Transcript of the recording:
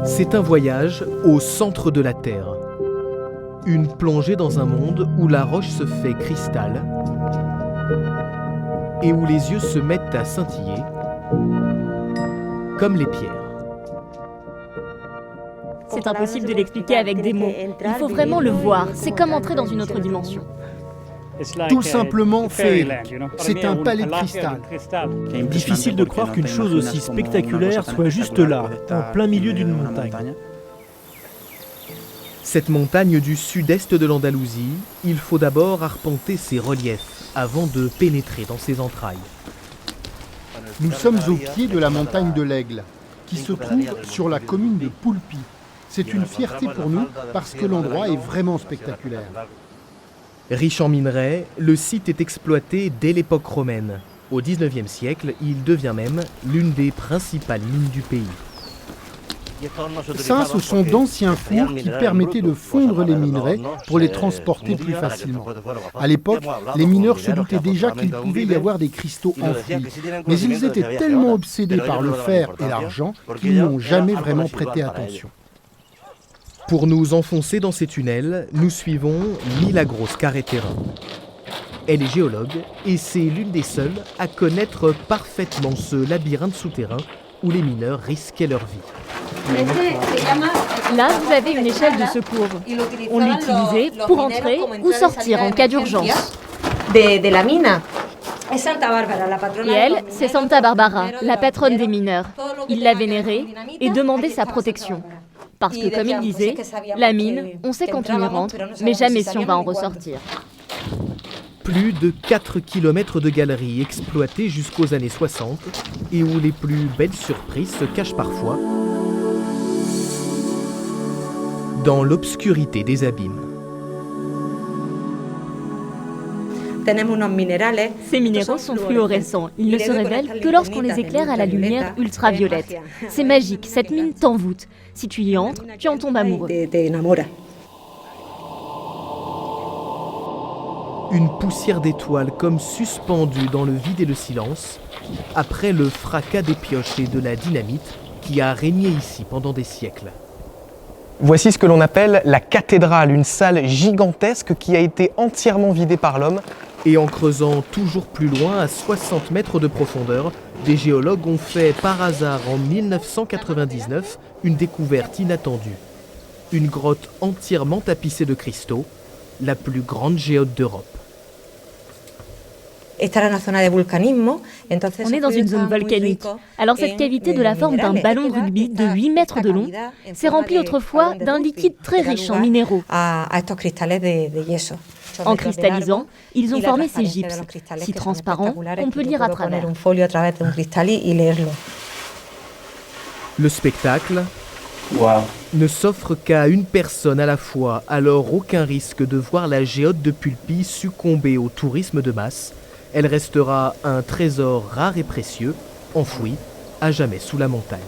C'est un voyage au centre de la Terre. Une plongée dans un monde où la roche se fait cristal et où les yeux se mettent à scintiller comme les pierres. C'est impossible de l'expliquer avec des mots. Il faut vraiment le voir. C'est comme entrer dans une autre dimension. Tout simplement féerique. C'est un palais de cristal. Difficile de croire qu'une chose aussi spectaculaire soit juste là, en plein milieu d'une montagne. Cette montagne du sud-est de l'Andalousie, il faut d'abord arpenter ses reliefs avant de pénétrer dans ses entrailles. Nous sommes au pied de la montagne de l'Aigle, qui se trouve sur la commune de Poulpy. C'est une fierté pour nous parce que l'endroit est vraiment spectaculaire. Riche en minerais, le site est exploité dès l'époque romaine. Au XIXe siècle, il devient même l'une des principales mines du pays. Ça, ce sont d'anciens fours qui permettaient de fondre les minerais pour les transporter plus facilement. À l'époque, les mineurs se doutaient déjà qu'il pouvait y avoir des cristaux enfouis. Mais ils étaient tellement obsédés par le fer et l'argent qu'ils n'ont jamais vraiment prêté attention. Pour nous enfoncer dans ces tunnels, nous suivons Milagros Carretera. Elle est géologue et c'est l'une des seules à connaître parfaitement ce labyrinthe souterrain où les mineurs risquaient leur vie. Là, vous avez une échelle de secours. On l'utilisait pour entrer ou sortir en cas d'urgence. Et elle, c'est Santa Barbara, la patronne des mineurs. Il la vénérait et demandait sa protection. Parce que, comme il disait, la mine, on sait quand on y rentre, mais jamais si on va en ressortir. Plus de 4 km de galeries exploitées jusqu'aux années 60 et où les plus belles surprises se cachent parfois dans l'obscurité des abîmes. Ces minéraux sont fluorescents. Ils ne se révèlent que lorsqu'on les éclaire à la lumière ultraviolette. C'est magique, cette mine t'envoûte. Si tu y entres, tu en tombes amoureux. Une poussière d'étoiles comme suspendue dans le vide et le silence, après le fracas des pioches et de la dynamite qui a régné ici pendant des siècles. Voici ce que l'on appelle la cathédrale, une salle gigantesque qui a été entièrement vidée par l'homme. Et en creusant toujours plus loin, à 60 mètres de profondeur, des géologues ont fait par hasard en 1999 une découverte inattendue. Une grotte entièrement tapissée de cristaux, la plus grande géote d'Europe. On est dans une zone volcanique. Alors cette cavité de la forme d'un ballon de rugby de 8 mètres de long s'est remplie autrefois d'un liquide très riche en minéraux. En cristallisant, ils ont formé ces gypses, si transparents qu'on peut lire à travers. Le spectacle ne s'offre qu'à une personne à la fois, alors aucun risque de voir la géote de Poulpy succomber au tourisme de masse. Elle restera un trésor rare et précieux, enfoui à jamais sous la montagne.